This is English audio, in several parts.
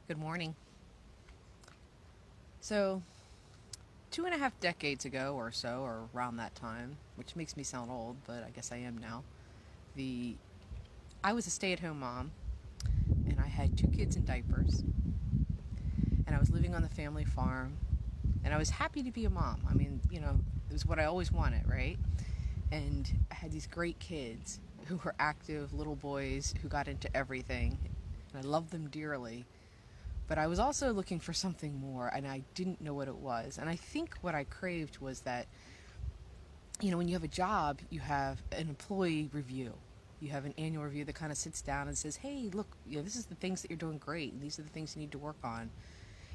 Good morning. So, 2.5 decades ago or so, or around that time, which makes me sound old, but I guess I am now, the I was a stay-at-home mom, and I had two kids in diapers, and I was living on the family farm, and I was happy to be a mom. I mean, it was what I always wanted, right? And I had these great kids who were active little boys who got into everything, and I loved them dearly. But I was also looking for something more, and I didn't know what it was. And I think what I craved was that, when you have a job, you have an employee review. You have an annual review that kind of sits down and says, hey, look, this is the things that you're doing great, and these are the things you need to work on.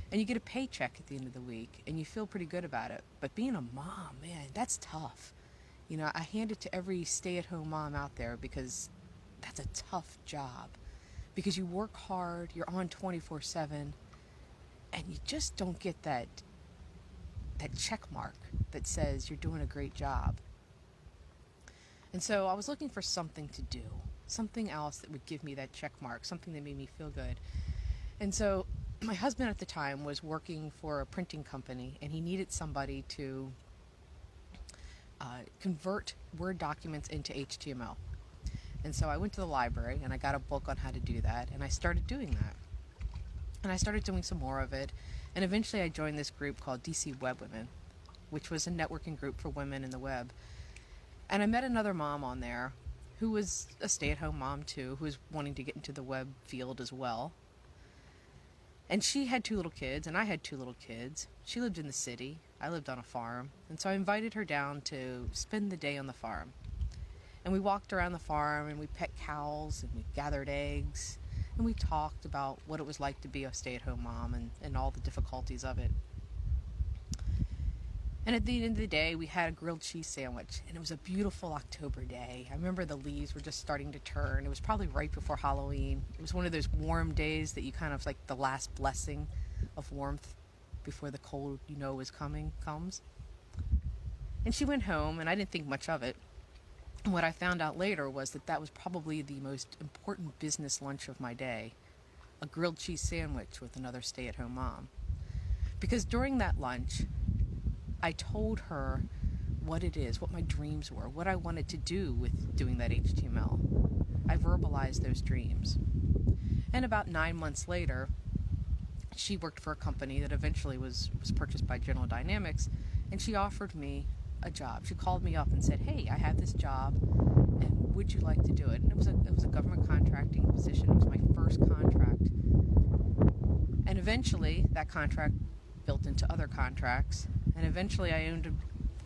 And you get a paycheck at the end of the week, and you feel pretty good about it. But being a mom, man, that's tough. I hand it to every stay-at-home mom out there because that's a tough job. Because you work hard, you're on 24/7, and you just don't get that check mark that says you're doing a great job. And so I was looking for something to do, something else that would give me that check mark, something that made me feel good. And so my husband at the time was working for a printing company, and he needed somebody to convert Word documents into HTML. And so I went to the library and I got a book on how to do that, and I started doing that. And I started doing some more of it, and eventually I joined this group called DC Web Women, which was a networking group for women in the web. And I met another mom on there who was a stay-at-home mom too, who was wanting to get into the web field as well. And she had two little kids, and I had two little kids. She lived in the city. I lived on a farm. And so I invited her down to spend the day on the farm. And we walked around the farm, and we pet cows, and we gathered eggs, and we talked about what it was like to be a stay-at-home mom and all the difficulties of it. And at the end of the day, we had a grilled cheese sandwich, and it was a beautiful October day. I remember the leaves were just starting to turn. It was probably right before Halloween. It was one of those warm days that you kind of like the last blessing of warmth before the cold comes. And she went home, and I didn't think much of it. And what I found out later was that was probably the most important business lunch of my day, a grilled cheese sandwich with another stay-at-home mom. Because during that lunch, I told her what it is, what my dreams were, what I wanted to do with doing that HTML. I verbalized those dreams. And about 9 months later, she worked for a company that eventually was purchased by General Dynamics, and she offered me a job. She called me up and said, hey, I have this job, and would you like to do it? And it was a government contracting position. It was my first contract. And eventually, that contract built into other contracts, and eventually I owned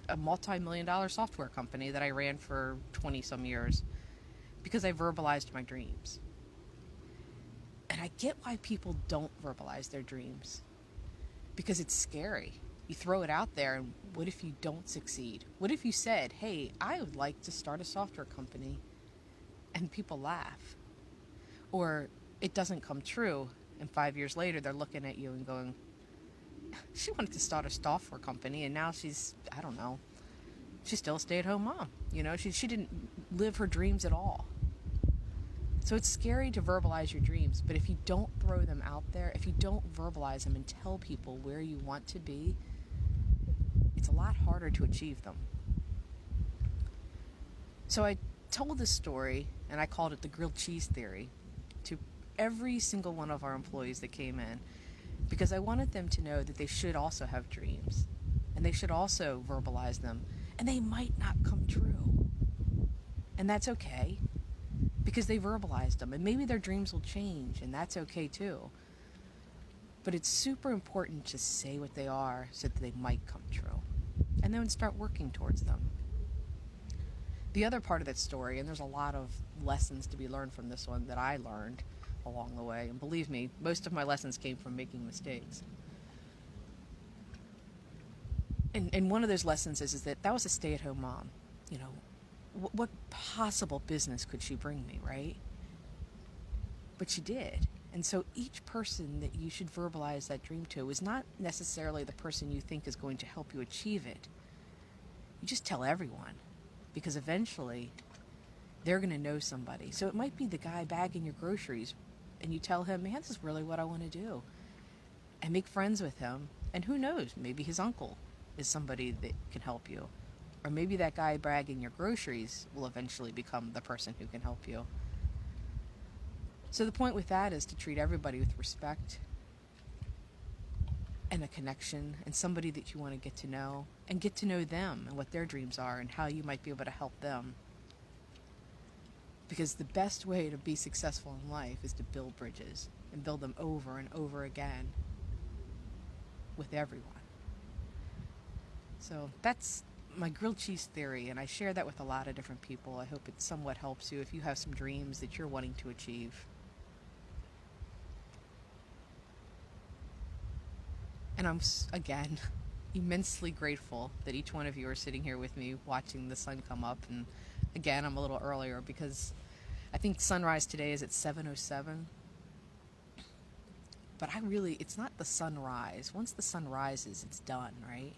a multi-million-dollar software company that I ran for 20-some years because I verbalized my dreams. And I get why people don't verbalize their dreams, because it's scary. You throw it out there, and what if you don't succeed? What if you said, hey, I would like to start a software company, and people laugh? Or it doesn't come true, and 5 years later they're looking at you and going, she wanted to start a software company, and now she's still a stay-at-home mom. She didn't live her dreams at all. So it's scary to verbalize your dreams, but if you don't throw them out there, if you don't verbalize them and tell people where you want to be, it's a lot harder to achieve them. So I told this story, and I called it the grilled cheese theory, to every single one of our employees that came in, because I wanted them to know that they should also have dreams, and they should also verbalize them, and they might not come true. And that's okay, because they verbalized them, and maybe their dreams will change, and that's okay too. But it's super important to say what they are so that they might come true, and then start working towards them. The other part of that story, and there's a lot of lessons to be learned from this one that I learned along the way, and believe me, most of my lessons came from making mistakes. And one of those lessons is that was a stay-at-home mom. What possible business could she bring me, right? But she did. And so each person that you should verbalize that dream to is not necessarily the person you think is going to help you achieve it. You just tell everyone, because eventually they're going to know somebody. So it might be the guy bagging your groceries, and you tell him, man, this is really what I want to do. and make friends with him. And who knows, maybe his uncle is somebody that can help you. Or maybe that guy bagging your groceries will eventually become the person who can help you. So the point with that is to treat everybody with respect and a connection, and somebody that you want to get to know them and what their dreams are and how you might be able to help them. Because the best way to be successful in life is to build bridges and build them over and over again with everyone. So that's my grilled cheese theory, and I share that with a lot of different people. I hope it somewhat helps you if you have some dreams that you're wanting to achieve. And I'm, again, immensely grateful that each one of you are sitting here with me watching the sun come up. And again, I'm a little earlier because I think sunrise today is at 7:07. But it's not the sunrise. Once the sun rises, it's done, right?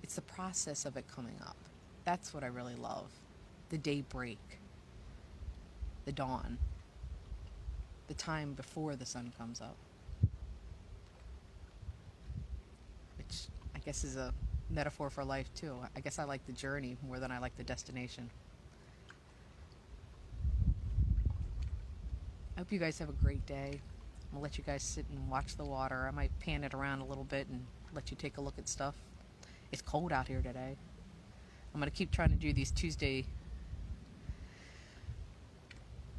It's the process of it coming up. That's what I really love. The daybreak, the dawn, the time before the sun comes up. Which I guess is a metaphor for life too. I guess I like the journey more than I like the destination. I hope you guys have a great day. I'm gonna let you guys sit and watch the water. I might pan it around a little bit and let you take a look at stuff. It's cold out here today. I'm gonna keep trying to do these Tuesday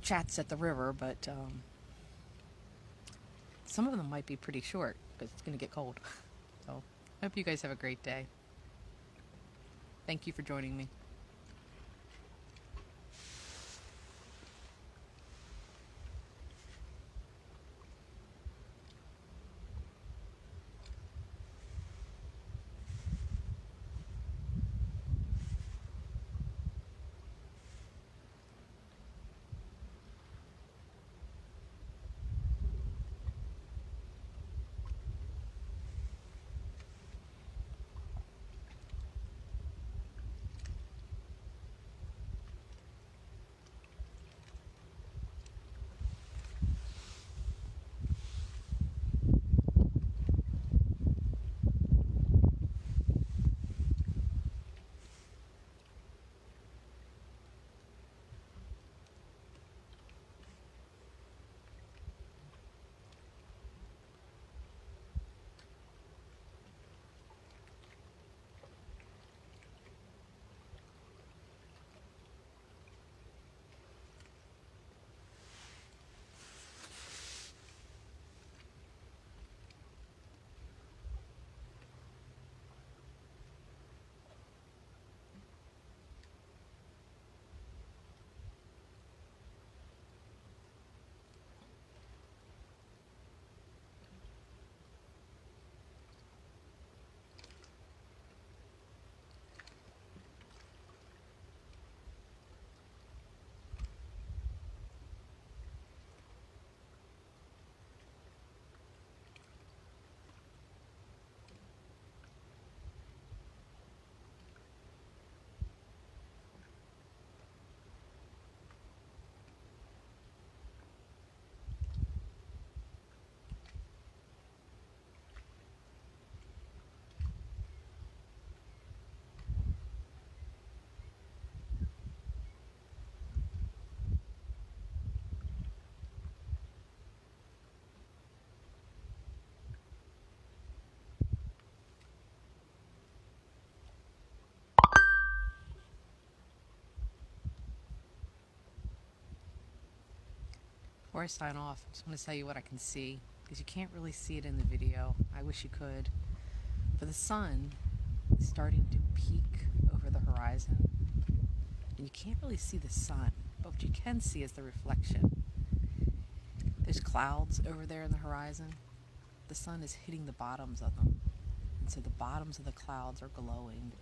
chats at the river, but some of them might be pretty short because it's gonna get cold. So I hope you guys have a great day. Thank you for joining me. Before I sign off, I just want to tell you what I can see, because you can't really see it in the video. I wish you could. But the sun is starting to peak over the horizon. And you can't really see the sun, but what you can see is the reflection. There's clouds over there in the horizon. The sun is hitting the bottoms of them. And so the bottoms of the clouds are glowing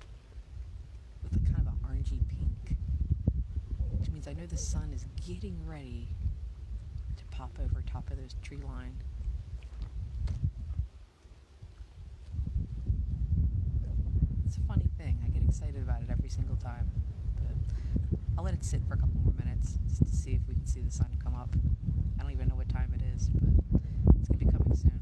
with a kind of an orangey pink. Which means I know the sun is getting ready to pop over top of those tree line. It's a funny thing. I get excited about it every single time. But I'll let it sit for a couple more minutes just to see if we can see the sun come up. I don't even know what time it is, but it's going to be coming soon.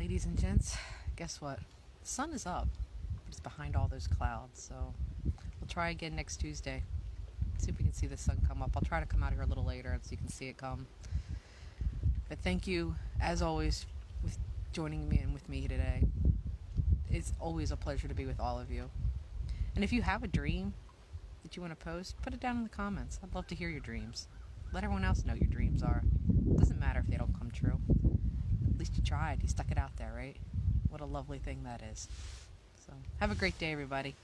ladies and gents, guess what? The sun is up. It's behind all those clouds, so we'll try again next Tuesday. See if we can see the sun come up. I'll try to come out here a little later so you can see it come. But thank you, as always, with joining me and with me today. It's always a pleasure to be with all of you. And if you have a dream that you want to post, put it down in the comments. I'd love to hear your dreams. Let everyone else know your dreams are. It doesn't matter if they don't come true. At least you tried. You stuck it out there, right? What a lovely thing that is. So have a great day, everybody.